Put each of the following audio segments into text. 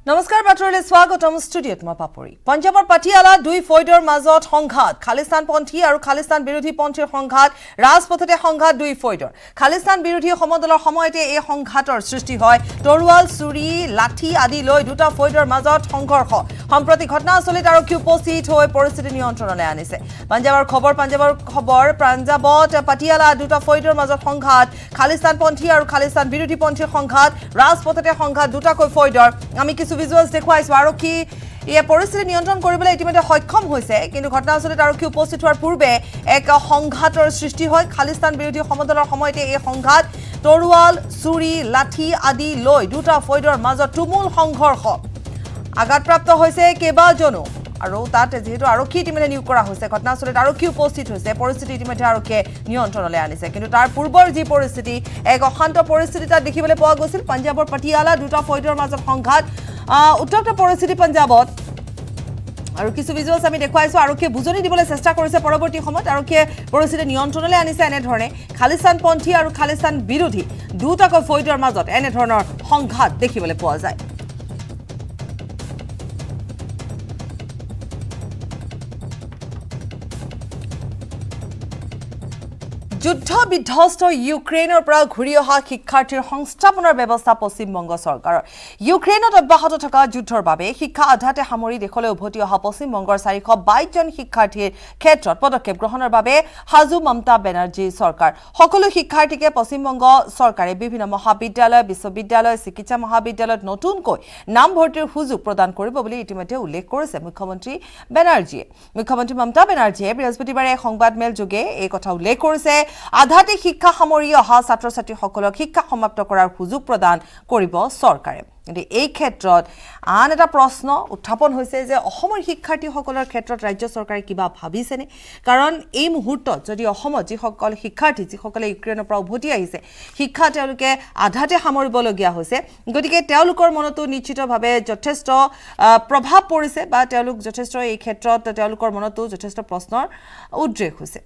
নমস্কাৰ বাতৰিলৈ স্বাগতম ষ্টুডিঅ'ত মই পাপৰি পঞ্জাবৰ পাটিয়ালা দুই ফৈদৰ মাজত সংঘাত খালিস্তানপন্থী আৰু খালিস্তান বিৰোধী পন্থীৰ সংঘাত ৰাজপথতে সংঘাত দুই ফৈদৰ খালিস্তান বিৰোধী সমদলৰ সময়তে এই সংঘাতৰ সৃষ্টি হয় তৰোৱাল চুৰি লাঠি আদি লৈ দুটা ফৈদৰ মাজত সংঘৰ্ষ সম্প্ৰতি ঘটনাস্থলীত আৰক্ষী উপস্থিত হৈ পৰিস্থিতি নিয়ন্ত্ৰণলৈ আনিছে পঞ্জাবৰ খবৰ পঞ্জাবত পাটিয়ালা দুটা ফৈদৰ মাজত সংঘাত খালিস্তানপন্থী আৰু খালিস্তান বিৰোধী পন্থীৰ সংঘাত ৰাজপথতে সংঘাত দুটাকৈ ফৈদৰ আমি ভিজুয়ালস দেখুৱাইছো আৰক্ষী এই পৰিস্থিতি নিয়ন্ত্ৰণ কৰিবলৈ ইতিমধ্যে সক্ষম হৈছে কিন্তু ঘটনাস্থলীত আৰক্ষী উপস্থিত হোৱাৰ পূৰ্বে এক সংঘাতৰ সৃষ্টি হয় খালিস্তান বিৰোধী সমদলৰ সময়তে এই সংঘাত তৰোৱাল চুৰি লাঠি আদি লৈ দুটা ফৈদৰ মাজত তুমুল সংঘৰ্ষ আঘাতপ্ৰাপ্ত হৈছে কেইবাজনো আৰু তাত যেহেতু আৰক্ষী ইতিমধ্যে নিয়োগ কৰা হৈছে ঘটনাস্থলীত আৰক্ষী উপস্থিত হৈছে পৰিস্থিতি ইতিমধ্যে আৰক্ষীয়ে নিয়ন্ত্ৰণলৈ আনিছে কিন্তু তাৰ পূৰ্বৰ যি পৰিস্থিতি এক অশান্ত পৰিস্থিতি তাত দেখিবলৈ পোৱা গৈছিল পঞ্জাবৰ পাটিয়ালা দুটা ফৈদৰ মাজত সংঘাত উত্তপ্ত পৰিস্থিতি পঞ্জাবত আৰু কিছু ভিজুয়ালস আমি দেখুৱাইছো আৰক্ষীয়ে বুজনি দিবলৈ চেষ্টা কৰিছে পৰৱৰ্তী সময়ত আৰক্ষীয়ে পৰিস্থিতি নিয়ন্ত্ৰণলৈ আনিছে এনে ধৰণে খালিস্তানপন্থী আৰু খালিস্তান বিৰোধী দুটাকৈ ফৈদৰ মাজত এনে ধৰণৰ সংঘাত দেখিবলৈ পোৱা যায় যুদ্ধ বিধ্বস্ত ইউক্ৰেইনৰ পৰা ঘূৰি অহা শিক্ষাৰ্থীৰ সংস্থাপনৰ ব্যৱস্থা পশ্চিমবংগ চৰকাৰৰ ইউক্ৰেইনত অব্যাহত থকা যুদ্ধৰ বাবে শিক্ষা আধাতে সামৰি দেশলৈ উভতি অহা পশ্চিমবংগৰ 422 জন শিক্ষাৰ্থীৰ ক্ষেত্ৰত পদক্ষেপ গ্ৰহণৰ বাবে হাজু মমতা বেনাৰ্জী চৰকাৰ সকলো শিক্ষাৰ্থীকে পশ্চিমবংগ চৰকাৰে বিভিন্ন মহাবিদ্যালয় বিশ্ববিদ্যালয় চিকিৎসা মহাবিদ্যালয়ত নতুনকৈ নাম ভৰ্তিৰ সুযোগ প্ৰদান কৰিব বুলি ইতিমধ্যে উল্লেখ কৰিছে মুখ্যমন্ত্ৰী বেনাৰ্জীয়ে মুখ্যমন্ত্ৰী মমতা বেনাৰ্জীয়ে বৃহস্পতিবাৰে সংবাদমেল যোগে এই কথা উল্লেখ কৰিছে আধাতে শিক্ষা সামৰি অহা ছাত্ৰ-ছাত্ৰীসকলক শিক্ষা সমাপ্ত কৰাৰ সুযোগ প্ৰদান কৰিব চৰকাৰে কিন্তু এই ক্ষেত্ৰত আন এটা প্ৰশ্ন উত্থাপন হৈছে যে অসমৰ শিক্ষাৰ্থীসকলৰ ক্ষেত্ৰত ৰাজ্য চৰকাৰে কিবা ভাবিছেনে কাৰণ এই মুহূৰ্তত যদি অসমত যিসকল শিক্ষাৰ্থী যিসকলে ইউক্ৰেইনৰ পৰা উভতি আহিছে শিক্ষা তেওঁলোকে আধাতে সামৰিবলগীয়া হৈছে গতিকে তেওঁলোকৰ মনতো নিশ্চিতভাৱে যথেষ্ট প্ৰভাৱ পৰিছে বা তেওঁলোক যথেষ্ট এই ক্ষেত্ৰত তেওঁলোকৰ মনতো যথেষ্ট প্ৰশ্নৰ উদ্ৰেক হৈছে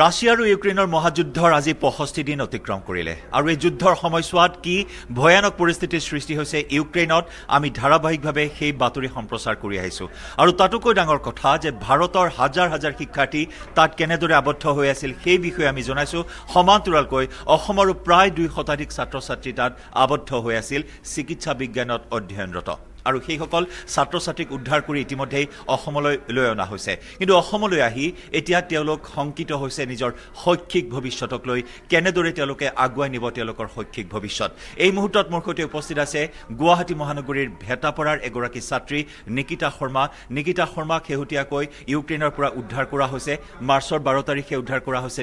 ৰাছিয়া আৰু ইউক্ৰেইনৰ মহাযুদ্ধৰ আজি 65 দিন অতিক্ৰম কৰিলে আৰু এই যুদ্ধৰ সময়ছোৱাত কি ভয়ানক পৰিস্থিতিৰ সৃষ্টি হৈছে ইউক্ৰেইনত আমি ধাৰাবাহিকভাৱে সেই বাতৰি সম্প্ৰচাৰ কৰি আহিছো আৰু তাতোকৈ ডাঙৰ কথা যে ভাৰতৰ হাজাৰ হাজাৰ শিক্ষাৰ্থী তাত কেনেদৰে আবদ্ধ হৈ আছিল সেই বিষয়ে আমি জনাইছো সমান্তৰালকৈ অসমৰো প্ৰায় 2 শতাধিক ছাত্ৰ-ছাত্ৰী তাত আবদ্ধ হৈ আছিল চিকিৎসা বিজ্ঞানত অধ্যয়নৰত আৰু সেই সকল ছাত্ৰ-ছাত্ৰীক উদ্ধাৰ কৰি ইতিমধ্যে অসমলৈ লৈ অনা হৈছে কিন্তু অসমলৈ আহি এতিয়া তেওঁলোক শংকিত হৈছে নিজৰ শৈক্ষিক ভৱিষ্যতক লৈ কেনেদৰে তেওঁলোকে আগুৱাই নিব তেওঁলোকৰ শৈক্ষিক ভৱিষ্যত এই মুহূৰ্তত মোৰ সৈতে উপস্থিত আছে গুৱাহাটী মহানগৰীৰ ভেটাপৰাৰ এগৰাকী ছাত্ৰী নিকিতা শৰ্মাক শেহতীয়াকৈ ইউক্ৰেইনৰ পৰা উদ্ধাৰ কৰা হৈছে মাৰ্চৰ 12 তাৰিখে উদ্ধাৰ কৰা হৈছে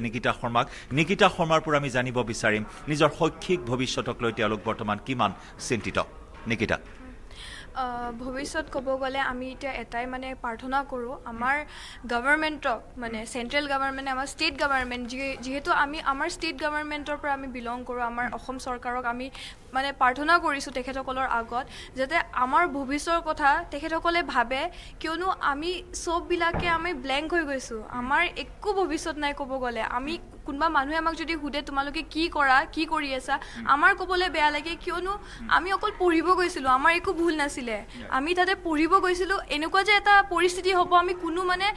নিকিতা শৰ্মাৰ পৰা আমি জানিব বিচাৰিম নিজৰ শৈক্ষিক ভৱিষ্যতক লৈ তেওঁলোক বৰ্তমান কিমান চিন্তিত নিকিতা ভৱিষ্যত ক'ব গ'লে আমি এতিয়া এটাই মানে প্ৰাৰ্থনা কৰোঁ আমাৰ গভৰ্ণমেণ্টক মানে চেণ্ট্ৰেল গভৰ্ণমেণ্টে আমাৰ ষ্টেট গভৰ্ণমেণ্ট যিহেতু আমি আমাৰ ষ্টেট গভৰ্ণমেণ্টৰ পৰা আমি বিলং কৰোঁ আমাৰ অসম চৰকাৰক আমি মানে প্ৰাৰ্থনা কৰিছোঁ তেখেতসকলৰ আগত যাতে আমাৰ ভৱিষ্যতৰ কথা তেখেতসকলে ভাবে কিয়নো আমি চববিলাকে আমি ব্লেংক হৈ গৈছোঁ আমাৰ একো ভৱিষ্যত নাই ক'ব গ'লে আমি কোনোবা মানুহে আমাক যদি সুধে তোমালোকে কি কৰি আছা আমাৰ ক'বলৈ বেয়া লাগে কিয়নো আমি অকল পঢ়িব গৈছিলোঁ আমাৰ একো ভুল নাছিলে আমি তাতে পঢ়িব গৈছিলোঁ এনেকুৱা যে এটা পৰিস্থিতি হ'ব আমি কোনো মানে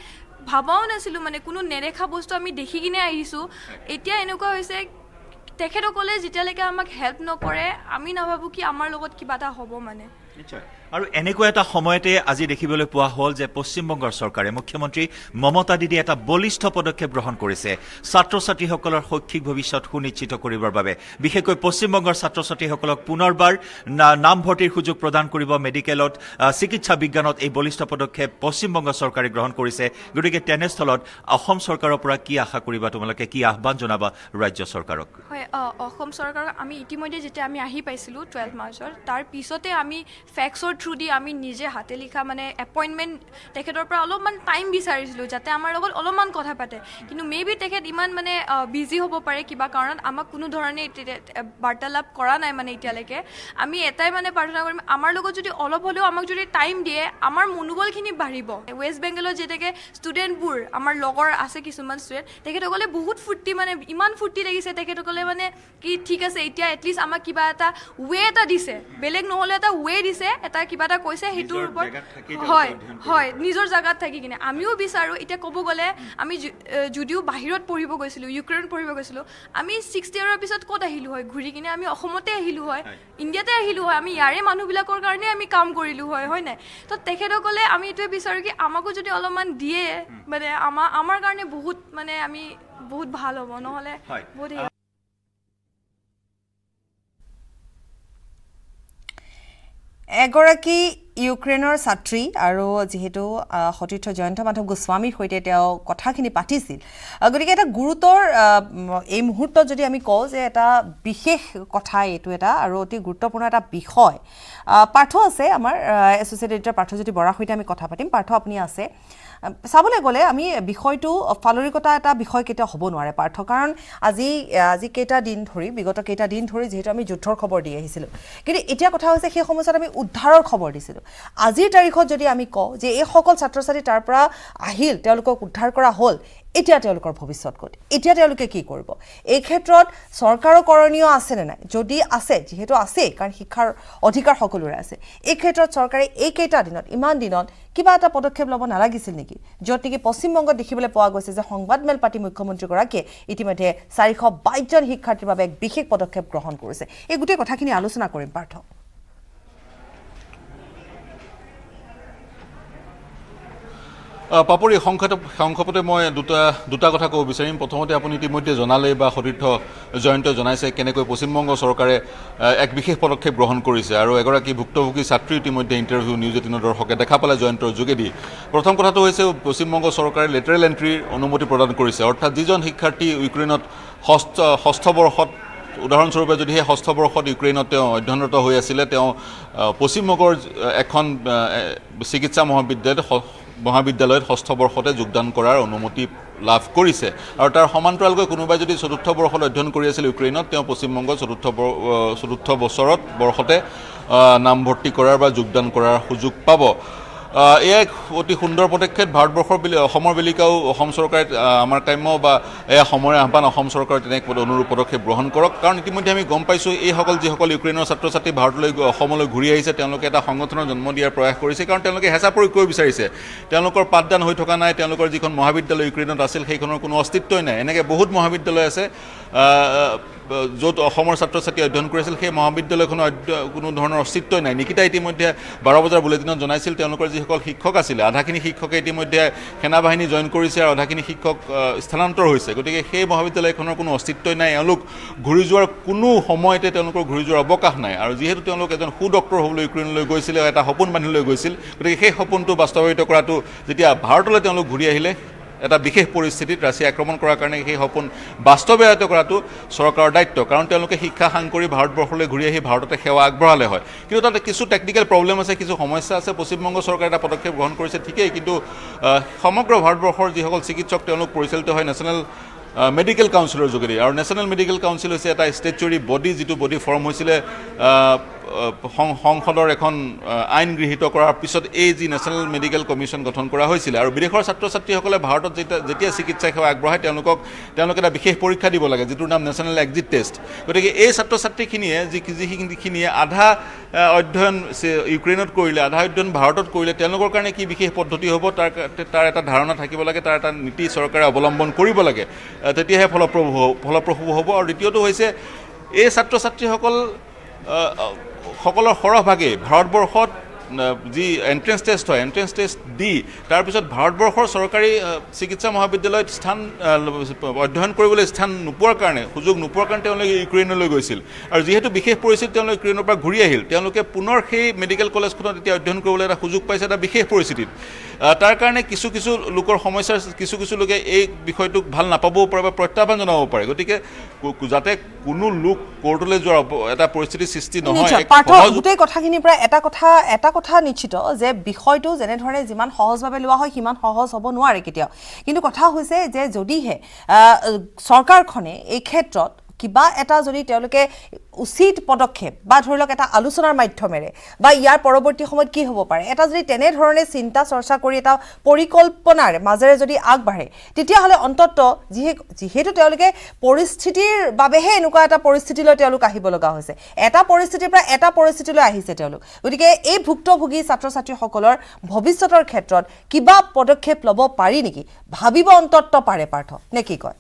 ভাবাও নাছিলোঁ মানে কোনো নেদেখা বস্তু আমি দেখি কিনে আহিছোঁ এতিয়া এনেকুৱা হৈছে তেখেতসকলে যেতিয়ালৈকে আমাক হেল্প নকৰে আমি নাভাবোঁ কি আমাৰ লগত কিবা এটা হ'ব মানে আৰু এনেকুৱা এটা সময়তে আজি দেখিবলৈ পোৱা হ'ল যে পশ্চিমবংগৰ চৰকাৰে মুখ্যমন্ত্ৰী মমতা দিদি এটা বলিষ্ঠ পদক্ষেপ গ্ৰহণ কৰিছে ছাত্ৰ-ছাত্ৰীসকলৰ শৈক্ষিক ভৱিষ্যত সুনিশ্চিত কৰিবৰ বাবে বিশেষকৈ পশ্চিমবংগৰ ছাত্ৰ-ছাত্ৰীসকলক পুনৰবাৰ নামভৰ্তিৰ সুযোগ প্ৰদান কৰিব মেডিকেলত চিকিৎসা বিজ্ঞানত এই বলিষ্ঠ পদক্ষেপ পশ্চিমবংগ চৰকাৰে গ্ৰহণ কৰিছে গতিকে তেনেস্থলত অসম চৰকাৰৰ পৰা কি আশা কৰিবা তোমালোকে কি আহ্বান জনাবা ৰাজ্য চৰকাৰক হয় অসম চৰকাৰক আমি ইতিমধ্যে যেতিয়া আমি আহি পাইছিলোঁ 12 মাৰ্চৰ তাৰ পিছতে আমি ফেক্সৰ থ্ৰু দি আমি নিজে হাতে লিখা মানে এপইণ্টমেণ্ট তেখেতৰ পৰা অলপমান টাইম বিচাৰিছিলোঁ যাতে আমাৰ লগত অলপমান কথা পাতে কিন্তু মেবি তেখেত ইমান মানে বিজি হ'ব পাৰে কিবা কাৰণত আমাক কোনো ধৰণে বাৰ্তালাপ কৰা নাই মানে এতিয়ালৈকে আমি এটাই মানে প্ৰাৰ্থনা কৰিম আমাৰ লগত যদি অলপ হ'লেও আমাক যদি টাইম দিয়ে আমাৰ মনোবলখিনি বাঢ়িব ৱেষ্ট বেংগলত যেনেকৈ ষ্টুডেণ্টবোৰ আমাৰ লগৰ আছে কিছুমান ষ্টুডেণ্ট তেখেতসকলে বহুত ফূৰ্তি মানে ইমান ফূৰ্তি লাগিছে তেখেতসকলে মানে কি ঠিক আছে এতিয়া এটলিষ্ট আমাক কিবা এটা ৱে এটা দিছে বেলেগ নহ'লে এটা ৱে দিছে এটা কিবা এটা কৈছে সেইটোৰ ওপৰত হয় নিজৰ জেগাত থাকি কিনে আমিও বিচাৰোঁ এতিয়া ক'ব গ'লে আমি যদিও বাহিৰত পঢ়িব গৈছিলোঁ ইউক্ৰেইনত পঢ়িব গৈছিলোঁ আমি 60 ইয়াৰৰ পিছত ক'ত আহিলোঁ হয় ঘূৰি কিনে আমি অসমতে আহিলোঁ হয় ইণ্ডিয়াতে আহিলোঁ হয় আমি ইয়াৰে মানুহবিলাকৰ কাৰণে আমি কাম কৰিলোঁ হয় নাই তো তেখেতসকলে আমি এইটোৱে বিচাৰোঁ কি আমাকো যদি অলপমান দিয়ে মানে আমাৰ কাৰণে বহুত মানে আমি বহুত ভাল হ'ব নহ'লে বহুত এগৰাকী ইউক্ৰেইনৰ ছাত্ৰী আৰু যেহেতু সতীৰ্থ জয়ন্ত মাধৱ গোস্বামীৰ সৈতে তেওঁ কথাখিনি পাতিছিল গতিকে এটা গুৰুতৰ এই মুহূৰ্তত যদি আমি কওঁ যে এটা বিশেষ কথা এইটো এটা আৰু অতি গুৰুত্বপূৰ্ণ এটা বিষয় পাৰ্থ আছে আমাৰ এছ'চিয়েট এডিটৰ পাৰ্থজ্যোতি বৰাৰ সৈতে আমি কথা পাতিম পাৰ্থ আপুনি আছে চাবলৈ গ'লে আমি বিষয়টো ফালৰিকতা এটা বিষয় কেতিয়া হ'ব নোৱাৰে পাৰ্থ কাৰণ আজি কেইটা দিন ধৰি বিগত কেইটা দিন ধৰি যিহেতু আমি যুদ্ধৰ খবৰ দি আহিছিলোঁ কিন্তু এতিয়া কথা হৈছে সেই সময়ছোৱাত আমি উদ্ধাৰৰ খবৰ দিছিলোঁ আজিৰ তাৰিখত যদি আমি কওঁ যে এই সকল ছাত্ৰ ছাত্ৰী তাৰ পৰা আহিল তেওঁলোকক উদ্ধাৰ কৰা হ'ল এতিয়া তেওঁলোকৰ ভৱিষ্যত ক'ত এতিয়া তেওঁলোকে কি কৰিব এই ক্ষেত্ৰত চৰকাৰৰ কৰণীয় আছেনে নাই যদি আছে যিহেতু আছে কাৰণ শিক্ষাৰ অধিকাৰ সকলোৰে আছে এই ক্ষেত্ৰত চৰকাৰে এইকেইটা দিনত ইমান দিনত কিবা এটা পদক্ষেপ ল'ব নালাগিছিল নেকি য'ত নেকি পশ্চিমবংগত দেখিবলৈ পোৱা গৈছে যে সংবাদমেল পাতি মুখ্যমন্ত্ৰীগৰাকীয়ে ইতিমধ্যে 422 জন শিক্ষাৰ্থীৰ বাবে এক বিশেষ পদক্ষেপ গ্ৰহণ কৰিছে এই গোটেই কথাখিনি আলোচনা কৰিম পাৰ্থ পাপৰি সংক্ষেপতে মই দুটা কথা ক'ব বিচাৰিম প্ৰথমতে আপুনি ইতিমধ্যে জনালে বা সতীৰ্থ জয়ন্ত জনাইছে কেনেকৈ পশ্চিমবংগ চৰকাৰে এক বিশেষ পদক্ষেপ গ্ৰহণ কৰিছে আৰু এগৰাকী ভুক্তভোগী ছাত্ৰী ইতিমধ্যে ইণ্টাৰভিউ নিউজ 18 দৰ্শকে দেখা পালে জয়ন্তৰ যোগেদি প্ৰথম কথাটো হৈছে পশ্চিমবংগ চৰকাৰে লেটাৰেল এণ্ট্ৰিৰ অনুমতি প্ৰদান কৰিছে অৰ্থাৎ যিজন শিক্ষাৰ্থী ইউক্ৰেইনত ষষ্ঠ বৰ্ষত উদাহৰণস্বৰূপে যদি সেই ষষ্ঠ বৰ্ষত ইউক্ৰেইনত তেওঁ অধ্যয়নৰত হৈ আছিলে তেওঁ পশ্চিমবংগৰ এখন চিকিৎসা মহাবিদ্যালয়ত ষষ্ঠ বৰ্ষতে যোগদান কৰাৰ অনুমতি লাভ কৰিছে আৰু তাৰ সমান্তৰালকৈ কোনোবাই যদি চতুৰ্থ বৰ্ষত অধ্যয়ন কৰি আছিল ইউক্ৰেইনত তেওঁ পশ্চিমবংগৰ চতুৰ্থ বৰ্ষতে নামভৰ্তি কৰাৰ বা যোগদান কৰাৰ সুযোগ পাব এয়া এক অতি সুন্দৰ পদক্ষেপ ভাৰতবৰ্ষৰ অসমৰ বেলিকাও অসম চৰকাৰে আমাৰ কাম্য বা এয়া সময় আহ্বান অসম চৰকাৰে তেনে অনুৰূপ পদক্ষেপ গ্ৰহণ কৰক কাৰণ ইতিমধ্যে আমি গম পাইছোঁ এইসকল যিসকল ইউক্ৰেইনৰ ছাত্ৰ ছাত্ৰী ভাৰতলৈ অসমলৈ ঘূৰি আহিছে তেওঁলোকে এটা সংগঠনৰ জন্ম দিয়াৰ প্ৰয়াস কৰিছে কাৰণ তেওঁলোকে হেঁচা প্ৰয়োগ কৰিব বিচাৰিছে তেওঁলোকৰ পাঠদান হৈ থকা নাই তেওঁলোকৰ যিখন মহাবিদ্যালয় ইউক্ৰেইনত আছিল সেইখনৰ কোনো অস্তিত্বই নাই এনেকৈ বহুত মহাবিদ্যালয় আছে য'ত অসমৰ ছাত্ৰ ছাত্ৰী অধ্যয়ন কৰিছিল সেই মহাবিদ্যালয়খনৰ কোনো ধৰণৰ অস্তিত্বই নাই নিকিতা ইতিমধ্যে 12 বজাৰ বুলেটিনত জনাইছিল তেওঁলোকৰ যিসকল শিক্ষক আছিলে আধাখিনি শিক্ষকে ইতিমধ্যে সেনাবাহিনী জইন কৰিছে আৰু আধাখিনি শিক্ষক স্থানান্তৰ হৈছে গতিকে সেই মহাবিদ্যালয়খনৰ কোনো অস্তিত্বই নাই এওঁলোক ঘূৰি যোৱাৰ কোনো সময়তে তেওঁলোকৰ ঘূৰি যোৱাৰ অৱকাশ নাই আৰু যিহেতু তেওঁলোক এজন সুডক্টৰ হ'বলৈ ইউক্ৰেইনলৈ গৈছিলে এটা সপোন বান্ধি লৈ গৈছিল গতিকে সেই সপোনটো বাস্তৱায়িত কৰাটো যেতিয়া ভাৰতলৈ তেওঁলোক ঘূৰি আহিলে এটা বিশেষ পৰিস্থিতিত ৰাছিয়া আক্ৰমণ কৰাৰ কাৰণে সেই সপোন বাস্তৱায়িত কৰাটো চৰকাৰৰ দায়িত্ব কাৰণ তেওঁলোকে শিক্ষা সাং কৰি ভাৰতবৰ্ষলৈ ঘূৰি আহি ভাৰততে সেৱা আগবঢ়ালে হয় কিন্তু তাতে কিছু টেকনিকেল প্ৰব্লেম আছে কিছু সমস্যা আছে পশ্চিমবংগ চৰকাৰে এটা পদক্ষেপ গ্ৰহণ কৰিছে ঠিকেই কিন্তু সমগ্ৰ ভাৰতবৰ্ষৰ যিসকল চিকিৎসক তেওঁলোক পৰিচালিত হয় নেশ্যনেল মেডিকেল কাউন্সিলৰ যোগেদি আৰু নেশ্যনেল মেডিকেল কাউন্সিল হৈছে এটা ষ্টেচুৰী বডি যিটো বডি ফৰ্ম হৈছিলে সংসদৰ এখন আইন গৃহীত কৰাৰ পিছত এই যি নেশ্যনেল মেডিকেল কমিশ্যন গঠন কৰা হৈছিলে আৰু বিদেশৰ ছাত্ৰ ছাত্ৰীসকলে ভাৰতত যেতিয়া চিকিৎসা সেৱা আগবঢ়ায় তেওঁলোকে এটা বিশেষ পৰীক্ষা দিব লাগে যিটোৰ নাম নেশ্যনেল এক্সিট টেষ্ট গতিকে এই ছাত্ৰ ছাত্ৰীখিনিয়ে যিখিনিয়ে আধা অধ্যয়ন ইউক্ৰেইনত কৰিলে আধা অধ্যয়ন ভাৰতত কৰিলে তেওঁলোকৰ কাৰণে কি বিশেষ পদ্ধতি হ'ব তাৰ এটা ধাৰণা থাকিব লাগে তাৰ এটা নীতি চৰকাৰে অৱলম্বন কৰিব লাগে তেতিয়াহে ফলপ্ৰসূ হ'ব আৰু দ্বিতীয়টো হৈছে এই ছাত্ৰ ছাত্ৰীসকলৰ সৰহভাগেই ভাৰতবৰ্ষত যি এণ্ট্ৰেঞ্চ টেষ্ট হয় এণ্ট্ৰেঞ্চ টেষ্ট দি তাৰপিছত ভাৰতবৰ্ষৰ চৰকাৰী চিকিৎসা মহাবিদ্যালয়ত অধ্যয়ন কৰিবলৈ স্থান নোপোৱাৰ কাৰণে সুযোগ নোপোৱাৰ কাৰণে তেওঁলোকে ইউক্ৰেইনলৈ গৈছিল আৰু যিহেতু বিশেষ পৰিস্থিতি তেওঁলোকে ইউক্ৰেইনৰ পৰা ঘূৰি আহিল তেওঁলোকে পুনৰ সেই মেডিকেল কলেজখনত এতিয়া অধ্যয়ন কৰিবলৈ এটা সুযোগ পাইছে এটা বিশেষ পৰিস্থিতিত তাৰ কাৰণে কিছু লোকৰ সমস্যাৰ কিছু লোকে এই বিষয়টোক ভাল নাপাবও পাৰে বা প্ৰত্যাহ্বান জনাব পাৰে গতিকে যাতে কোনো লোক কোৰ্টলৈ যোৱাৰ এটা পৰিস্থিতিৰ সৃষ্টি নহয় গোটেই কথাখিনিৰ পৰা এটা কথা নিশ্চিত যে বিষয়টো যেনেধৰণে যিমান সহজভাৱে লোৱা হয় সিমান সহজ হ'ব নোৱাৰে কেতিয়াও কিন্তু কথা হৈছে যে যদিহে চৰকাৰখনে এই ক্ষেত্ৰত কিবা এটা যদি তেওঁলোকে উচিত পদক্ষেপ বা ধৰি লওক এটা আলোচনাৰ মাধ্যমেৰে বা ইয়াৰ পৰৱৰ্তী সময়ত কি হ'ব পাৰে এটা যদি তেনেধৰণে চিন্তা চৰ্চা কৰি এটা পৰিকল্পনাৰ মাজেৰে যদি আগবাঢ়ে তেতিয়াহ'লে অন্তত যিহেতু তেওঁলোকে পৰিস্থিতিৰ বাবেহে এনেকুৱা এটা পৰিস্থিতিলৈ তেওঁলোক আহিব লগা হৈছে এটা পৰিস্থিতিৰ পৰা এটা পৰিস্থিতিলৈ আহিছে তেওঁলোক গতিকে এই ভুক্তভোগী ছাত্ৰ ছাত্ৰীসকলৰ ভৱিষ্যতৰ ক্ষেত্ৰত কিবা পদক্ষেপ ল'ব পাৰি নেকি ভাবিব অন্তত পাৰে পাৰ্থ নে কি কয়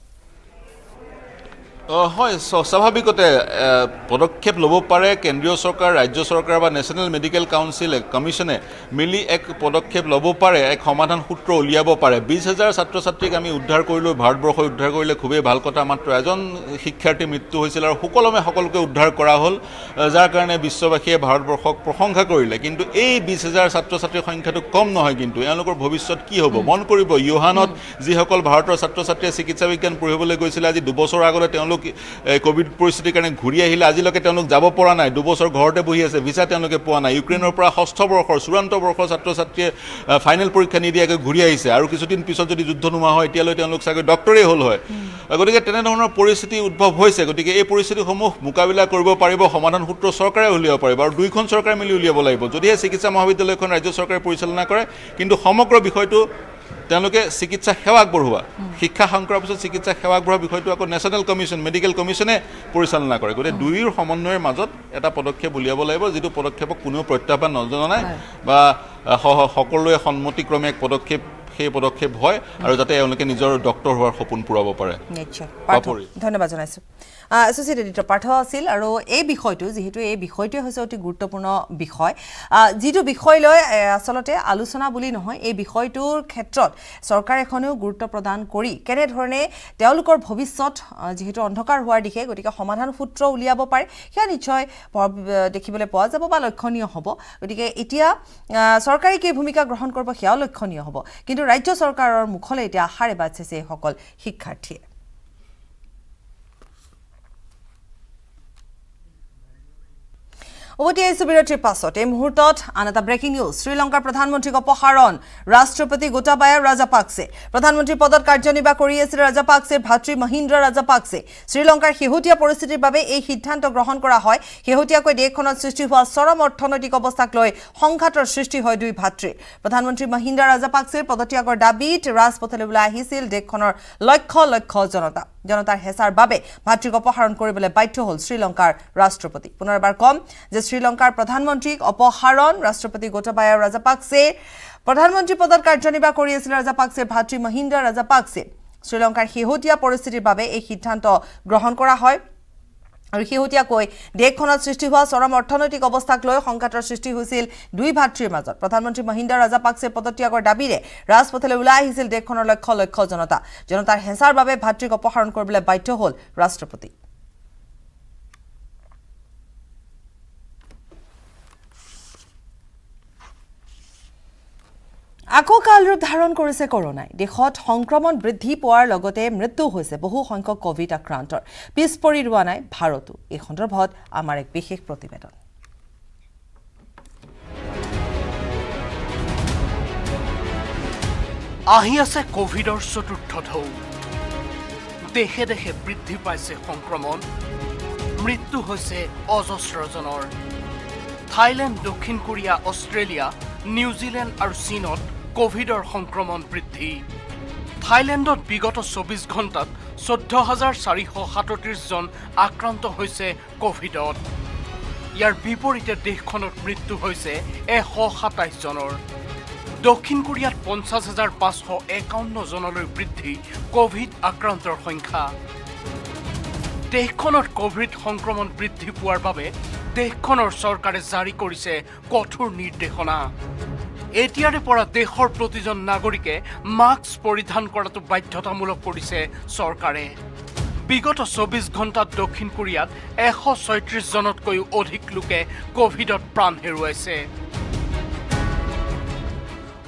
হয় স্বাভাৱিকতে পদক্ষেপ ল'ব পাৰে কেন্দ্ৰীয় চৰকাৰ ৰাজ্য চৰকাৰ বা নেশ্যনেল মেডিকেল কাউন্সিল কমিশ্যনে মিলি এক পদক্ষেপ ল'ব পাৰে এক সমাধান সূত্ৰ উলিয়াব পাৰে 20,000 ছাত্ৰ ছাত্ৰীক আমি উদ্ধাৰ কৰিলোঁ ভাৰতবৰ্ষই উদ্ধাৰ কৰিলে খুবেই ভাল কথা মাত্ৰ এজন শিক্ষাৰ্থীৰ মৃত্যু হৈছিল আৰু সুকলমে সকলোকে উদ্ধাৰ কৰা হ'ল যাৰ কাৰণে বিশ্ববাসীয়ে ভাৰতবৰ্ষক প্ৰশংসা কৰিলে কিন্তু এই 20,000 ছাত্ৰ ছাত্ৰীৰ সংখ্যাটো কম নহয় কিন্তু এওঁলোকৰ ভৱিষ্যত কি হ'ব মন কৰিব ইউহানত যিসকল ভাৰতৰ ছাত্ৰ ছাত্ৰীয়ে চিকিৎসা বিজ্ঞান পঢ়িবলৈ গৈছিলে আজি 2 বছৰ আগতে তেওঁলোক কোভিড পৰিস্থিতিৰ কাৰণে ঘূৰি আহিলে আজিলৈকে তেওঁলোক যাব পৰা নাই 2 বছৰ ঘৰতে বহি আছে ভিছা তেওঁলোকে পোৱা নাই ইউক্ৰেইনৰ পৰা 6ষ্ঠ বৰ্ষৰ চূড়ান্ত বৰ্ষৰ ছাত্ৰ ছাত্ৰীয়ে ফাইনেল পৰীক্ষা নিদিয়াকৈ ঘূৰি আহিছে আৰু কিছুদিন পিছত যদি যুদ্ধ নোহোৱা হয় এতিয়ালৈ তেওঁলোক চাগৈ ডক্টৰেই হ'ল হয় গতিকে তেনেধৰণৰ পৰিস্থিতি উদ্ভৱ হৈছে গতিকে এই পৰিস্থিতিসমূহ মোকাবিলা কৰিব পাৰিব সমাধান সূত্ৰ চৰকাৰে উলিয়াব পাৰিব আৰু দুইখন চৰকাৰে মিলি উলিয়াব লাগিব যদিহে চিকিৎসা মহাবিদ্যালয়খন ৰাজ্য চৰকাৰে পৰিচালনা কৰে কিন্তু সমগ্ৰ বিষয়টো তেওঁলোকে চিকিৎসা সেৱা আগবঢ়োৱা শিক্ষা সংক্ৰাৰ পিছত চিকিৎসা সেৱা আগবঢ়োৱা বিষয়টো আকৌ নেশ্যনেল কমিশ্যন মেডিকেল কমিশ্যনে পৰিচালনা কৰে গতিকে দুয়োৰ সমন্বয়ৰ মাজত এটা পদক্ষেপ উলিয়াব লাগিব যিটো পদক্ষেপক কোনেও প্ৰত্যাহ্বান নজনায় বা সকলোৱে সন্মতিক্ৰমে এক পদক্ষেপ সেই পদক্ষেপ হয় আৰু যাতে এওঁলোকে নিজৰ ডক্টৰ হোৱাৰ সপোন পূৰাব পাৰে নিশ্চয় ধন্যবাদ জনাইছোঁ এছ'চিয়েট এডিটৰ পাৰ্থ আছিল আৰু এই বিষয়টো যিহেতু এই বিষয়টোৱে হৈছে অতি গুৰুত্বপূৰ্ণ বিষয় যিটো বিষয় লৈ আচলতে আলোচনা বুলি নহয় এই বিষয়টোৰ ক্ষেত্ৰত চৰকাৰ এখনেও গুৰুত্ব প্ৰদান কৰি কেনেধৰণে তেওঁলোকৰ ভৱিষ্যত যিহেতু অন্ধকাৰ হোৱাৰ দিশে গতিকে সমাধান সূত্ৰ উলিয়াব পাৰে সেয়া নিশ্চয় দেখিবলৈ পোৱা যাব বা লক্ষণীয় হ'ব গতিকে এতিয়া চৰকাৰে কি ভূমিকা গ্ৰহণ কৰিব সেয়াও লক্ষণীয় হ'ব কিন্তু ৰাজ্য চৰকাৰৰ মুখলৈ এতিয়া আশাৰে বাট চাইছে এইসকল শিক্ষাৰ্থীয়ে উভতি আহিছোঁ বিৰতিৰ পাছত এই মুহূৰ্তত আন এটা ব্ৰেকিং নিউজ শ্ৰীলংকাৰ প্ৰধানমন্ত্ৰীক অপসাৰণ ৰাষ্ট্ৰপতি গোটাবায়া ৰাজাপাকছে প্ৰধানমন্ত্ৰীৰ পদত কাৰ্যনিৰ্বাহ কৰি আছিল ৰাজাপাকছেৰ ভাতৃ মহিন্দ্ৰ ৰাজাপাকছে শ্ৰীলংকাৰ শেহতীয়া পৰিস্থিতিৰ বাবে এই সিদ্ধান্ত গ্ৰহণ কৰা হয় শেহতীয়াকৈ দেশখনত সৃষ্টি হোৱা চৰম অৰ্থনৈতিক অৱস্থাক লৈ সংঘাতৰ সৃষ্টি হয় দুই ভাতৃৰ প্ৰধানমন্ত্ৰী মহিন্দ্ৰ ৰাজাপাকছেৰ পদত্যাগৰ দাবীত ৰাজপথলৈ ওলাই আহিছিল দেশখনৰ লক্ষ লক্ষ জনতাৰ হেঁচাৰ বাবে ভাতৃক অপসাৰণ কৰিবলৈ বাধ্য হ'ল শ্ৰীলংকাৰ ৰাষ্ট্ৰপতি পুনৰবাৰ কম যে শ্ৰীলংকাৰ প্ৰধানমন্ত্ৰীক অপসাৰণ ৰাষ্ট্ৰপতি গোটাবায়া ৰাজাপাকছে প্ৰধানমন্ত্ৰী পদত কাৰ্যনিৰ্বাহ কৰি আছিল ৰাজাপাকছেৰ ভাতৃ মহিন্দ্ৰ ৰাজাপাকছে শ্ৰীলংকাৰ শেহতীয়া পৰিস্থিতিৰ বাবে এই সিদ্ধান্ত গ্ৰহণ কৰা হয় আৰু শেহতীয়াকৈ দেশখনত সৃষ্টি হোৱা চৰম অৰ্থনৈতিক অৱস্থাক লৈ সংঘাতৰ সৃষ্টি হৈছিল দুই ভাতৃৰ মাজত প্ৰধানমন্ত্ৰী মহিন্দ্ৰ ৰাজাপাকছেৰ পদত্যাগৰ দাবীৰে ৰাজপথলৈ ওলাই আহিছিল দেশখনৰ লক্ষ লক্ষ জনতাৰ হেঁচাৰ বাবে ভাতৃক অপসাৰণ কৰিবলৈ বাধ্য হ'ল ৰাষ্ট্ৰপতি আকৌ কাল ৰূপ ধাৰণ কৰিছে কৰোনাই দেশত সংক্ৰমণ বৃদ্ধি পোৱাৰ লগতে মৃত্যু হৈছে বহু সংখ্যক কোভিড আক্ৰান্তৰ পিছ পৰি ৰোৱা নাই ভাৰতো এই সন্দৰ্ভত আমাৰ এক বিশেষ প্ৰতিবেদন আহি আছে কোভিডৰ চতুৰ্থ ঢৌ দেশে দেশে বৃদ্ধি পাইছে সংক্ৰমণ মৃত্যু হৈছে অজস্ৰজনৰ থাইলেণ্ড দক্ষিণ কোৰিয়া অষ্ট্ৰেলিয়া নিউজিলেণ্ড আৰু চীনত কোভিডৰ সংক্ৰমণ বৃদ্ধি থাইলেণ্ডত বিগত 24 ঘণ্টাত 14,437 জন আক্ৰান্ত হৈছে কোভিডত ইয়াৰ বিপৰীতে দেশখনত মৃত্যু হৈছে 127 জনৰ দক্ষিণ কোৰিয়াত 50,551 জনলৈ বৃদ্ধি কোভিড আক্ৰান্তৰ সংখ্যা দেশখনত কোভিড সংক্ৰমণ বৃদ্ধি পোৱাৰ বাবে দেশখনৰ চৰকাৰে জাৰি কৰিছে কঠোৰ নিৰ্দেশনা। এতিয়াৰে পৰা দেশৰ প্ৰতিজন নাগৰিকে মাস্ক পৰিধান কৰাটো বাধ্যতামূলক কৰিছে চৰকাৰে। বিগত 24 ঘণ্টাত দক্ষিণ কোৰিয়াত 136 জনতকৈও অধিক লোকে কোভিডত প্ৰাণ হেৰুৱাইছে।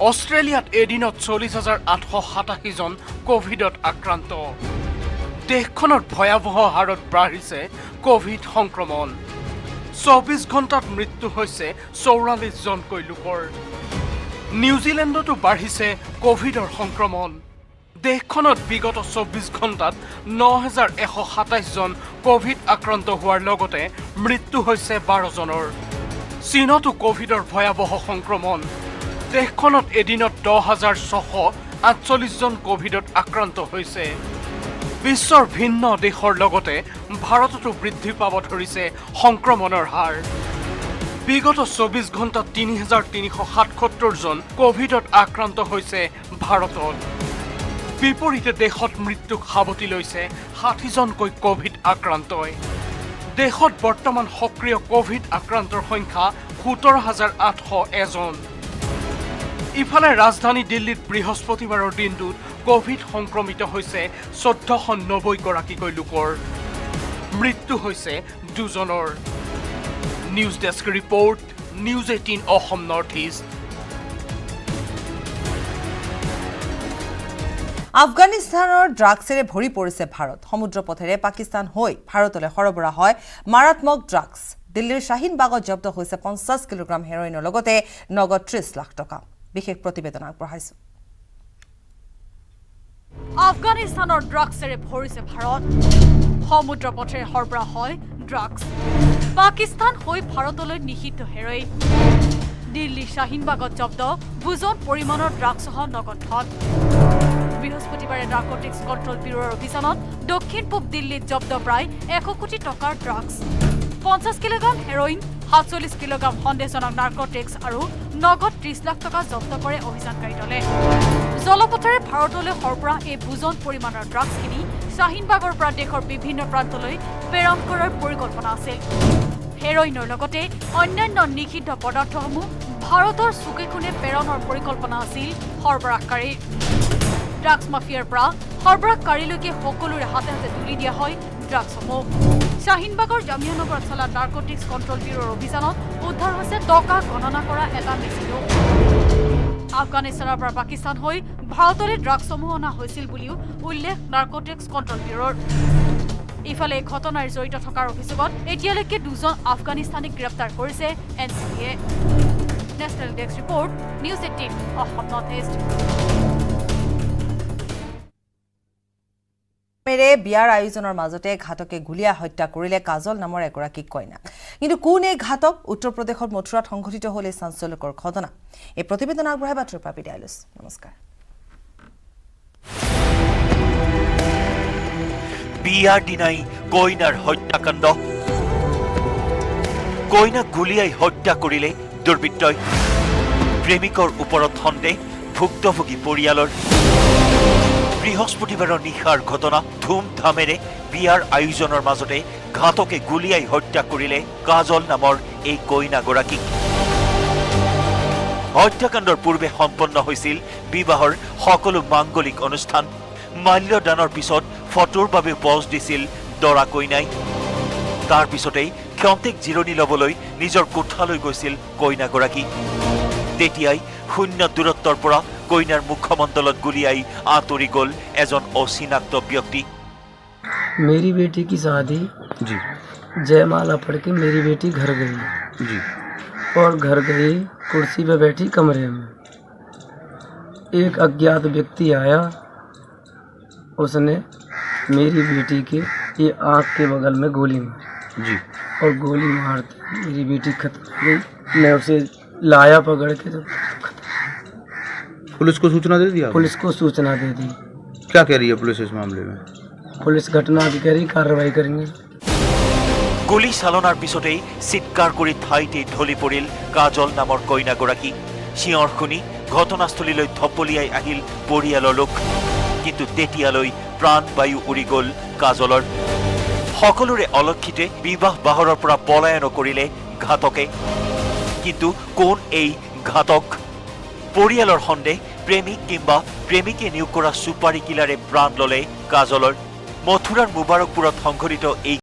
অষ্ট্ৰেলিয়াত এদিনত 40,887 জন কোভিডত আক্ৰান্ত। দেশখনত ভয়াৱহ হাৰত বাঢ়িছে কোভিড সংক্ৰমণ। 24 ঘণ্টাত মৃত্যু হৈছে 44 জনকৈ লোকৰ। নিউজিলেণ্ডতো বাঢ়িছে কোভিডৰ সংক্ৰমণ। দেশখনত বিগত 24 ঘণ্টাত 9,127 জন কোভিড আক্ৰান্ত হোৱাৰ লগতে মৃত্যু হৈছে 12 জনৰ। চীনতো কোভিডৰ ভয়াৱহ সংক্ৰমণ। দেশখনত এদিনত 10,648 জন কোভিডত আক্ৰান্ত হৈছে। বিশ্বৰ ভিন্ন দেশৰ লগতে ভাৰততো বৃদ্ধি পাব ধৰিছে সংক্ৰমণৰ হাৰ। বিগত 24 ঘণ্টাত 3,377 জন কোভিডত আক্ৰান্ত হৈছে ভাৰতত। বিপৰীতে দেশত মৃত্যুক সাৱটি লৈছে 60 জনকৈ কোভিড আক্ৰান্তই। দেশত বৰ্তমান সক্ৰিয় কোভিড আক্ৰান্তৰ সংখ্যা 17,801 জন। ইফালে ৰাজধানী দিল্লীত বৃহস্পতিবাৰৰ দিনটোত কোভিড সংক্ৰমিত হৈছে 1490 গৰাকীকৈ লোকৰ। মৃত্যু হৈছে 2 জনৰ। News desk report, news 18 Assam north east. আফগানিস্তানৰ ড্ৰাগছেৰে ভৰি পৰিছে ভাৰত। সমুদ্ৰ পথেৰে পাকিস্তান হৈ ভাৰতলৈ সৰবৰাহ হয় মাৰাত্মক ড্ৰাগছ। দিল্লীৰ শ্বাহিনবাগত জব্দ হৈছে 50 কিলোগ্ৰাম হেৰইনৰ লগতে নগদ 30 লাখ টকা। বিশেষ প্ৰতিবেদন আগবঢ়াইছো। আফগানিস্তানৰ ড্ৰাগছেৰে ভৰিছে ভাৰত। সমুদ্ৰ পথেৰে সৰবৰাহ হয় ড্ৰাগছ। পাকিস্তান হৈ ভাৰতলৈ নিষিদ্ধ হেৰইন। দিল্লীৰ শ্বাহিনবাগত জব্দ বুজন পৰিমাণৰ ড্ৰাগছসহ নগদ ধন। বৃহস্পতিবাৰে নাৰ্কটিক্স কণ্ট্ৰল ব্যুৰোৰ অভিযানত দক্ষিণ পূব দিল্লীত জব্দ প্ৰায় 100 কোটি টকাৰ ড্ৰাগছ। 50 কিলোগ্ৰাম হেৰইন, 47 কিলোগ্ৰাম সন্দেহজনক নাৰ্কটিক্স আৰু নগদ 30 লাখ টকা জব্দ কৰে অভিযানকাৰী দলে। জলপথেৰে ভাৰতলৈ সৰবৰাহ এই বুজন পৰিমাণৰ ড্ৰাগছখিনি শ্বাহিনবাগৰ পৰা দেশৰ বিভিন্ন প্ৰান্তলৈ প্ৰেৰণ কৰাৰ পৰিকল্পনা আছিল। হেৰইনৰ লগতে অন্যান্য নিষিদ্ধ পদাৰ্থসমূহ ভাৰতৰ চুকে কোণে প্ৰেৰণৰ পৰিকল্পনা আছিল সৰবৰাহকাৰীৰ। ড্ৰাগছ মাফিয়াৰ পৰা সৰবৰাহকাৰীলৈকে সকলোৰে হাতে হাতে তুলি দিয়া হয় ড্ৰাগছসমূহ। শ্বাহিনবাগৰ জামিয়ানগৰত চলা নাৰ্কটিক্স কণ্ট্ৰল ব্যুৰোৰ অভিযানত উদ্ধাৰ হৈছে টকা গণনা কৰা এটা মেচিনো। আফগানিস্তানৰ পৰা পাকিস্তান হৈ ভাৰতলৈ ড্ৰাগছসমূহ অনা হৈছিল বুলিও উল্লেখ নাৰ্কটিক্স কণ্ট্ৰল ব্যুৰোৰ। ইফালে এই ঘটনাৰ জড়িত থকাৰ অভিযোগত এতিয়ালৈকে 2 জন আফগানিস্তানীক গ্ৰেপ্তাৰ কৰিছে NCA। National desk report, news 18 Assam north east. বিয়াৰ আয়োজনৰ মাজতে ঘাতকে গুলীয়াই হত্যা কৰিলে কাজল নামৰ এগৰাকী কইনা। কিন্তু কোন এই ঘাতক? উত্তৰ প্ৰদেশৰ মথুৰাত সংঘটিত হ'ল এই চাঞ্চল্যকৰ ঘটনা। এই প্ৰতিবেদন আগবঢ়াই বাতৰি পৰা বিদায় লৈছো। নমস্কাৰ। বিয়াৰ দিনাই কইনাৰ হত্যাকাণ্ড। কইনাক গুলীয়াই হত্যা কৰিলে দুৰ্বৃত্তই। প্ৰেমিকৰ ওপৰত সন্দেহ ভুক্তভোগী পৰিয়ালৰ। বৃহস্পতিবাৰৰ নিশাৰ ঘটনা। ধুমধামেৰে বিয়াৰ আয়োজনৰ মাজতে ঘাতকে গুলীয়াই হত্যা কৰিলে কাজল নামৰ এই কইনাগৰাকীক। হত্যাকাণ্ডৰ পূৰ্বে সম্পন্ন হৈছিল বিবাহৰ সকলো মাংগলিক অনুষ্ঠান। মাল্যদানৰ পিছত ফটোৰ বাবে পজ দিছিল দৰা কইনাই। তাৰ পিছতেই ক্ষন্তেক জিৰণি ল'বলৈ নিজৰ কোঠালৈ গৈছিল কইনাগৰাকী। তেতিয়াই শূন্য দূৰত্বৰ পৰা কইনাৰ মুখমণ্ডলত গুলিয়াই আঁতৰি গ'ল এজন অচিনাক্ত ব্যক্তি। मेरी बेटी की शादी जी जयमाला पढ़ के मेरी बेटी घर गई जी और घर गई कुर्सी पे बैठी कमरे में एक अज्ञात व्यक्ति आया। उसने मेरी बेटी के ये आँख के बगल में गोली मारी जी और गोली मारते मेरी बेटी खत्म हो गई। मैं उसे लाया पकड़ के तो पुलिस को सूचना दे दिया? पुलिस को सूचना दे दी। क्या कह रही है पुलिस इस मामले में? पुलिस घटनाधिकारी कार्रवाई करेंगे। গুলী চালনাৰ পিছতেই চিৎকাৰ কৰি ঠাইতে ঢলি পৰিল কাজল নামৰ কইনাগৰাকী। চিঞৰ শুনি ঘটনাস্থলীলৈ ধপলিয়াই আহিল পৰিয়ালৰ লোক। কিন্তু তেতিয়ালৈ প্ৰাণবায়ু উৰি গ'ল কাজলৰ। সকলোৰে অলক্ষিতে বিবাহ বাহৰৰ পৰা পলায়ন কৰিলে ঘাতকে কিন্তু কোন এই ঘাতক পৰিয়ালৰ সন্দেহ প্ৰেমিক কিংবা প্ৰেমিকে নিয়োগ কৰা চুপাৰী কিলাৰে প্ৰাণ ললে কাজলৰ মথুৰাৰ মুবাৰকপুৰত সংঘটিত এই